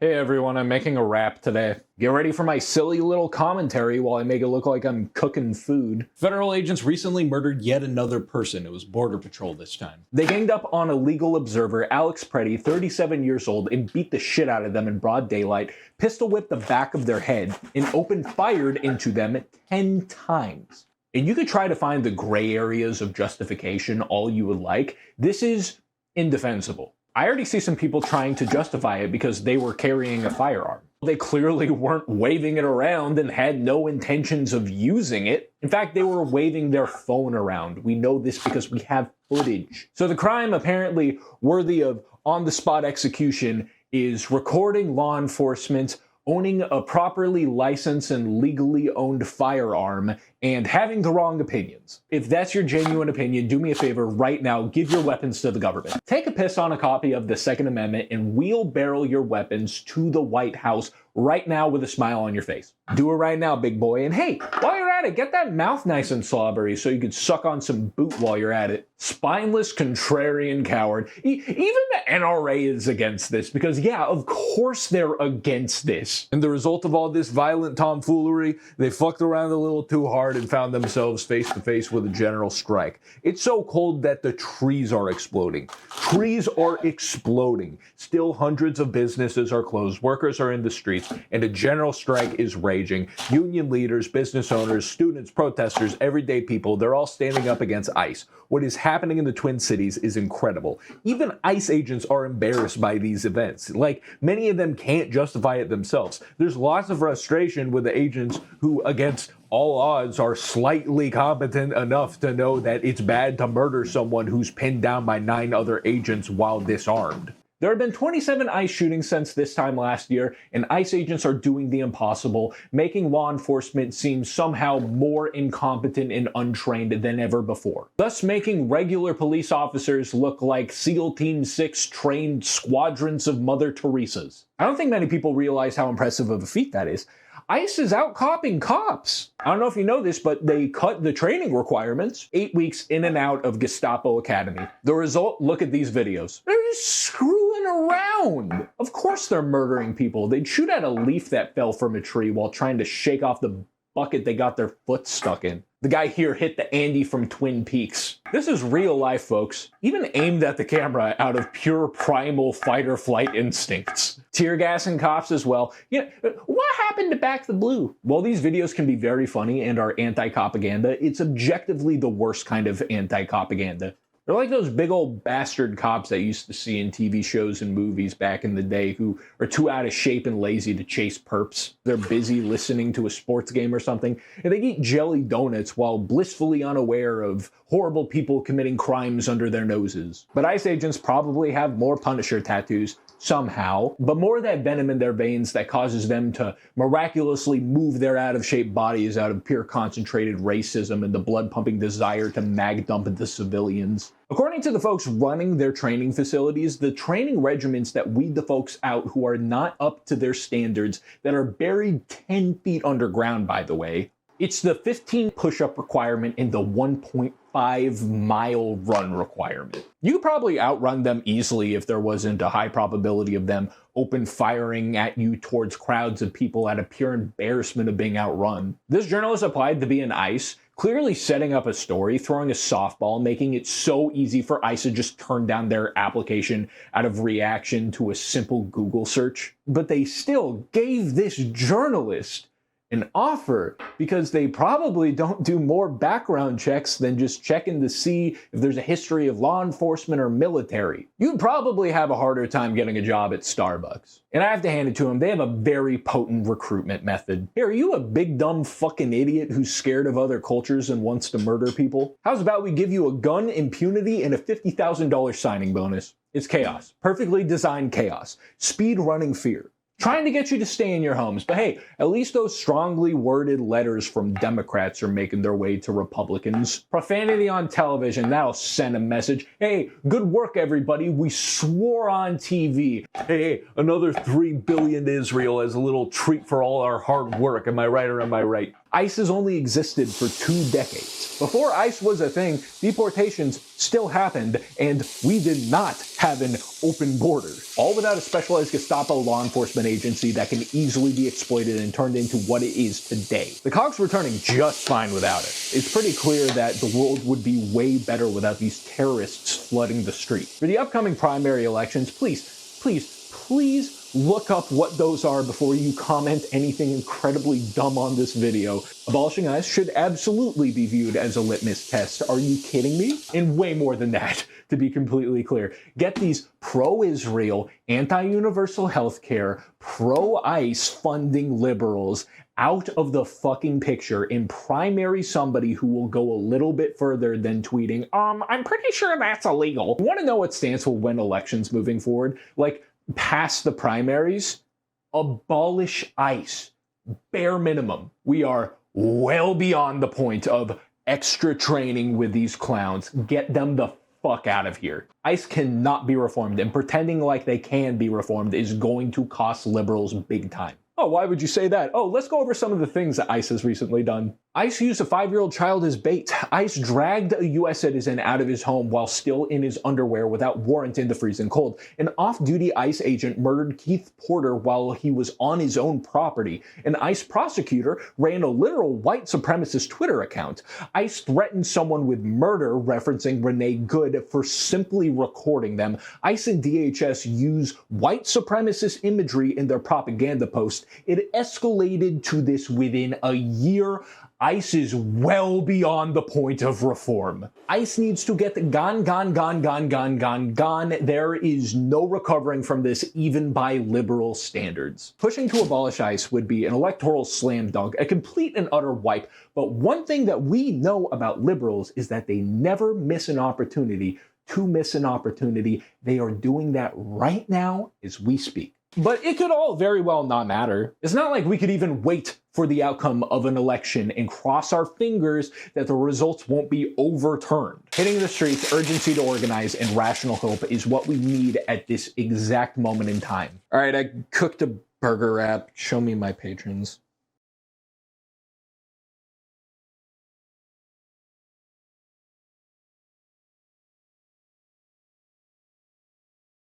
Hey everyone, I'm making a rap today. Get ready for my silly little commentary while I make it look like I'm cooking food. Federal agents recently murdered yet another person. It was Border Patrol this time. They ganged up on a legal observer, Alex Preddy, 37 years old, and beat the shit out of them in broad daylight, pistol whipped the back of their head, and opened fire into them 10 times. And you could try to find the gray areas of justification all you would like. This is indefensible. I already see some people trying to justify it because they were carrying a firearm. They clearly weren't waving it around and had no intentions of using it. In fact, they were waving their phone around. We know this because we have footage. So the crime apparently worthy of on-the-spot execution is recording law enforcement owning a properly licensed and legally owned firearm, and having the wrong opinions. If that's your genuine opinion, do me a favor right now, give your weapons to the government. Take a piss on a copy of the Second Amendment and wheelbarrow your weapons to the White House right now with a smile on your face. Do it right now, big boy. And hey, while you're at it, get that mouth nice and slobbery so you can suck on some boot while you're at it. Spineless, contrarian coward. Even the NRA is against this because, yeah, of course they're against this. And the result of all this violent tomfoolery, they fucked around a little too hard and found themselves face to face with a general strike. It's so cold that the trees are exploding. Trees are exploding. Still, hundreds of businesses are closed, workers are in the streets, and a general strike is raging. Union leaders, business owners, students, protesters, everyday people, they're all standing up against ICE. What is happening in the Twin Cities is incredible. Even ICE agents are embarrassed by these events. Like, many of them can't justify it themselves. There's lots of frustration with the agents who, against all odds, are slightly competent enough to know that it's bad to murder someone who's pinned down by 9 other agents while disarmed. There have been 27 ICE shootings since this time last year, and ICE agents are doing the impossible, making law enforcement seem somehow more incompetent and untrained than ever before, thus making regular police officers look like SEAL Team 6 trained squadrons of Mother Teresas. I don't think many people realize how impressive of a feat that is. ICE is out copping cops. I don't know if you know this, but they cut the training requirements. 8 weeks in and out of Gestapo Academy. The result, look at these videos. They're just screwing around. Of course they're murdering people. They'd shoot at a leaf that fell from a tree while trying to shake off the bucket they got their foot stuck in. The guy here hit the Andy from Twin Peaks. This is real life, folks. Even aimed at the camera out of pure primal fight or flight instincts. Tear gassing cops as well. What happened to Back the Blue? While these videos can be very funny and are anti-propaganda, it's objectively the worst kind of anti-propaganda. They're like those big old bastard cops that you used to see in TV shows and movies back in the day who are too out of shape and lazy to chase perps. They're busy listening to a sports game or something, and they eat jelly donuts while blissfully unaware of horrible people committing crimes under their noses. But ICE agents probably have more Punisher tattoos somehow, but more of that venom in their veins that causes them to miraculously move their out-of-shape bodies out of pure concentrated racism and the blood-pumping desire to mag dump the civilians. According to the folks running their training facilities, the training regiments that weed the folks out who are not up to their standards, that are buried 10 feet underground, by the way, it's the 15 push-up requirement and the 1.5-mile run requirement. You could probably outrun them easily if there wasn't a high probability of them open firing at you towards crowds of people out of pure embarrassment of being outrun. This journalist applied to be in ICE, clearly setting up a story, throwing a softball, making it so easy for ICE to just turn down their application out of reaction to a simple Google search. But they still gave this journalist an offer because they probably don't do more background checks than just checking to see if there's a history of law enforcement or military. You'd probably have a harder time getting a job at Starbucks. And I have to hand it to them, they have a very potent recruitment method. Hey, are you a big dumb fucking idiot who's scared of other cultures and wants to murder people? How's about we give you a gun, impunity, and a $50,000 signing bonus? It's chaos. Perfectly designed chaos. Speed running fear. Trying to get you to stay in your homes. But hey, at least those strongly worded letters from Democrats are making their way to Republicans. Profanity on television, that'll send a message. Hey, good work everybody, we swore on TV. Hey, another $3 billion to Israel as a little treat for all our hard work. Am I right or am I right? ICE has only existed for 2 decades. Before ICE was a thing, deportations still happened, and we did not have an open border. All without a specialized Gestapo law enforcement agency that can easily be exploited and turned into what it is today. The cogs were turning just fine without it. It's pretty clear that the world would be way better without these terrorists flooding the street. For the upcoming primary elections, please look up what those are before you comment anything incredibly dumb on this video. Abolishing ICE should absolutely be viewed as a litmus test. Are you kidding me? And way more than that, to be completely clear. Get these pro-Israel, anti-universal healthcare, pro-ICE funding liberals out of the fucking picture and primary somebody who will go a little bit further than tweeting, I'm pretty sure that's illegal. You want to know what stance will win elections moving forward? Like, past the primaries? Abolish ICE. Bare minimum. We are well beyond the point of extra training with these clowns. Get them the fuck out of here. ICE cannot be reformed, and pretending like they can be reformed is going to cost liberals big time. Oh, why would you say that? Oh, let's go over some of the things that ICE has recently done. ICE used a 5-year-old child as bait. ICE dragged a U.S. citizen out of his home while still in his underwear without warrant in the freezing cold. An off-duty ICE agent murdered Keith Porter while he was on his own property. An ICE prosecutor ran a literal white supremacist Twitter account. ICE threatened someone with murder, referencing Renee Good, for simply recording them. ICE and DHS use white supremacist imagery in their propaganda posts. It escalated to this within a year. ICE is well beyond the point of reform. ICE needs to get gone. There is no recovering from this, even by liberal standards. Pushing to abolish ICE would be an electoral slam dunk, a complete and utter wipe. But one thing that we know about liberals is that they never miss an opportunity to miss an opportunity. They are doing that right now as we speak. But it could all very well not matter. It's not like we could even wait for the outcome of an election and cross our fingers that the results won't be overturned. Hitting the streets, urgency to organize, and rational hope is what we need at this exact moment in time. All right, I cooked a burger wrap. Show me my patrons.